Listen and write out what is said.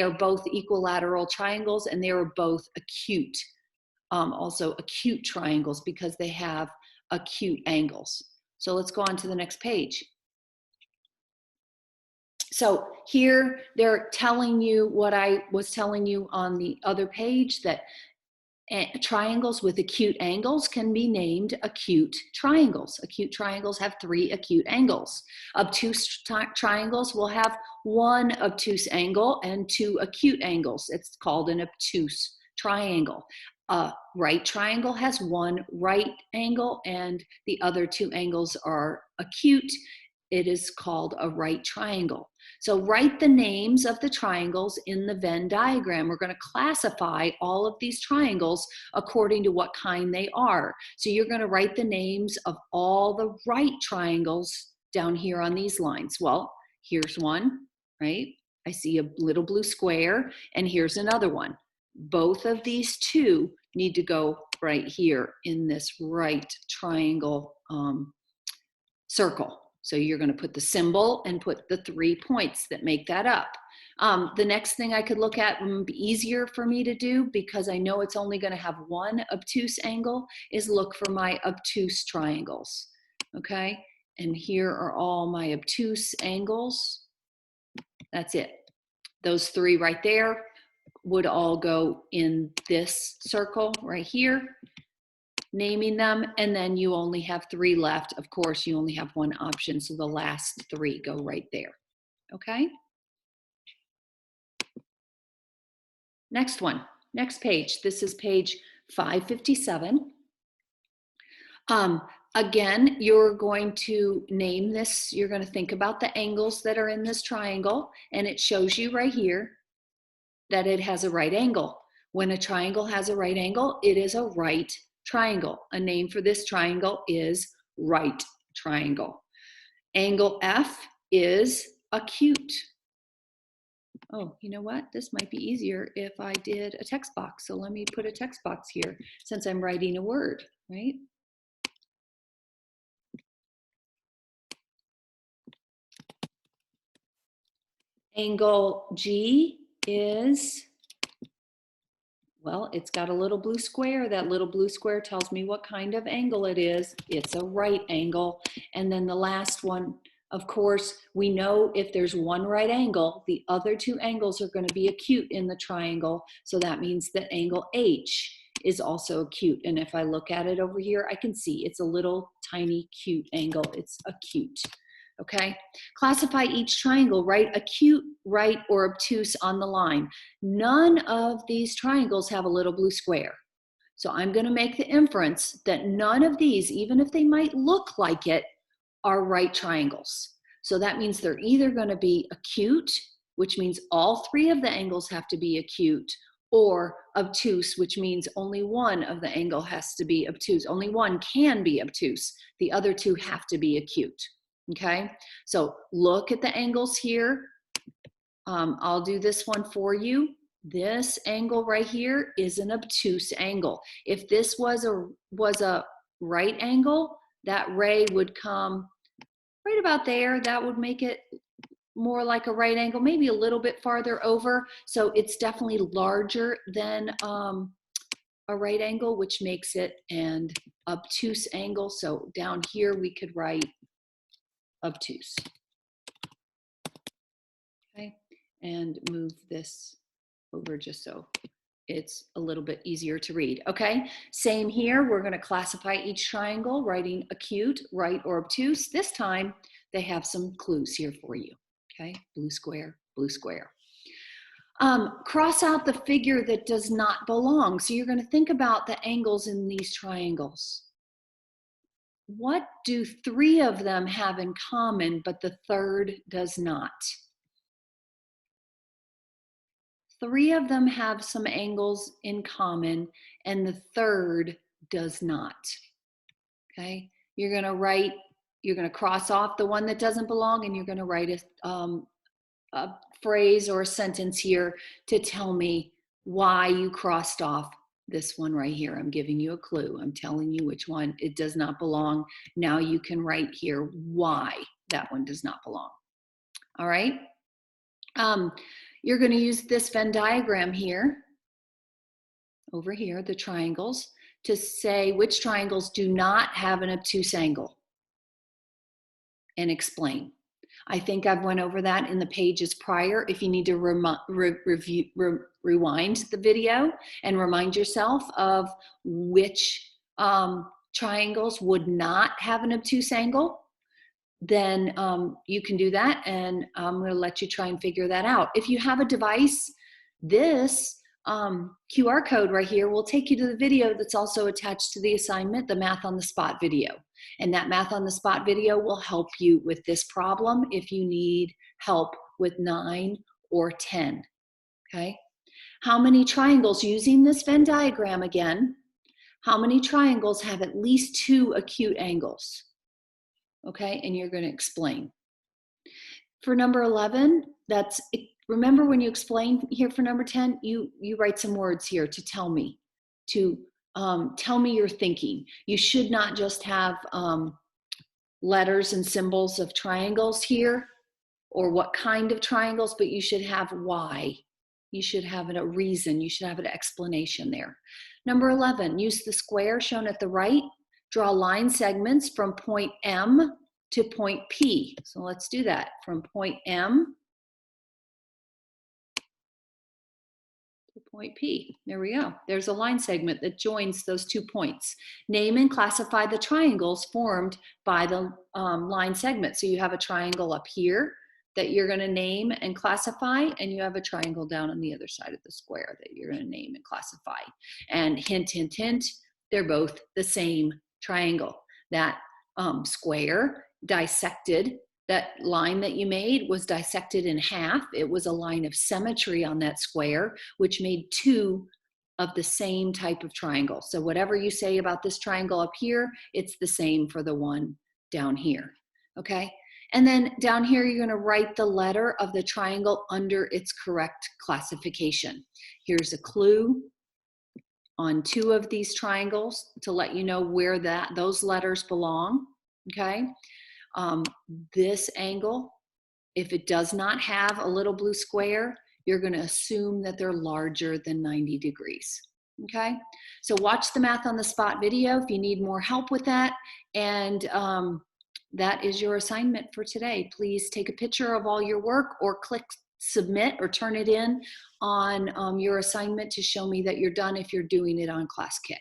are both equilateral triangles, and they are both acute, also acute triangles because they have acute angles. So let's go on to the next page. So here they're telling you what I was telling you on the other page, that triangles with acute angles can be named acute triangles. Acute triangles have 3 acute angles. Obtuse triangles will have 1 obtuse angle and 2 acute angles. It's called an obtuse triangle. A right triangle has 1 right angle and the other 2 angles are acute. It is called a right triangle. So write the names of the triangles in the Venn diagram. We're going to classify all of these triangles according to what kind they are. So you're going to write the names of all the right triangles down here on these lines. Well, here's one, right? I see a little blue square, and here's another one. Both of these 2 need to go right here in this right triangle circle. So you're going to put the symbol and put the 3 points that make that up. The next thing I could look at would be easier for me to do, because I know it's only going to have 1 obtuse angle, is look for my obtuse triangles. Okay, and here are all my obtuse angles. That's it. Those 3 right there would all go in this circle right here, naming them, and then you only have 3 left. Of course, you only have 1 option, so the last 3 go right there. Okay? Next one, next page. This is page 557. Again, you're going to name this, you're going to think about the angles that are in this triangle, and it shows you right here that it has a right angle. When a triangle has a right angle, it is a right triangle. A name for this triangle is right triangle. Angle F is acute. Oh, you know what? This might be easier if I did a text box. So let me put a text box here since I'm writing a word, right? Angle G is, well, it's got a little blue square. That little blue square tells me what kind of angle it is. It's a right angle. And then the last one, of course, we know if there's 1 right angle, the other 2 angles are going to be acute in the triangle. So that means that angle H is also acute. And if I look at it over here, I can see it's a little tiny cute angle. It's acute. Okay, classify each triangle, write acute, right, or obtuse on the line. None of these triangles have a little blue square. So I'm going to make the inference that none of these, even if they might look like it, are right triangles. So that means they're either going to be acute, which means all 3 of the angles have to be acute, or obtuse, which means only 1 of the angle has to be obtuse. Only 1 can be obtuse. The other 2 have to be acute. Okay, so look at the angles here. I'll do this one for you. This angle right here is an obtuse angle. If this was a right angle, that ray would come right about there. That would make it more like a right angle, maybe a little bit farther over. So it's definitely larger than a right angle, which makes it an obtuse angle. So down here we could write obtuse. Okay, and move this over just so it's a little bit easier to read. Okay, same here. We're going to classify each triangle, writing acute, right, or obtuse. This time they have some clues here for you. Okay, blue square, blue square. Cross out the figure that does not belong. So you're going to think about the angles in these triangles. What do 3 of them have in common, but the 3rd does not? 3 of them have some angles in common, and the 3rd does not. Okay, you're going to cross off the one that doesn't belong, and you're going to write a phrase or a sentence here to tell me why you crossed off this one right here. I'm giving you a clue. I'm telling you which one it does not belong. Now you can write here why that one does not belong. All right. you're going to use this Venn diagram here, over here, the triangles, to say which triangles do not have an obtuse angle and explain. I think I've went over that in the pages prior. If you need to rewind the video and remind yourself of which triangles would not have an obtuse angle, then you can do that, and I'm going to let you try and figure that out. If you have a device, this QR code right here will take you to the video that's also attached to the assignment, the Math on the Spot video. And that Math on the Spot video will help you with this problem if you need help with 9 or 10, okay? How many triangles, using this Venn diagram again, how many triangles have at least 2 acute angles? Okay, and you're going to explain. For number 11, remember when you explain here for number 10, you write some words here to tell me your thinking. You should not just have letters and symbols of triangles here, or what kind of triangles, but you should have why. You should have a reason. You should have an explanation there. Number 11, use the square shown at the right. Draw line segments from point M to point P. So let's do that. From point M to point P. There we go. There's a line segment that joins those 2 points. Name and classify the triangles formed by the line segment. So you have a triangle up here that you're going to name and classify, and you have a triangle down on the other side of the square that you're going to name and classify. And hint, hint, hint, they're both the same triangle. That square dissected, that line that you made was dissected in half. It was a line of symmetry on that square, which made 2 of the same type of triangle. So whatever you say about this triangle up here, it's the same for the one down here, okay? And then down here, you're gonna write the letter of the triangle under its correct classification. Here's a clue on 2 of these triangles to let you know where those letters belong, okay? This angle, if it does not have a little blue square, you're going to assume that they're larger than 90 degrees, okay? So watch the Math on the Spot video if you need more help with that, and that is your assignment for today. Please take a picture of all your work or click submit or turn it in on your assignment to show me that you're done if you're doing it on ClassKick.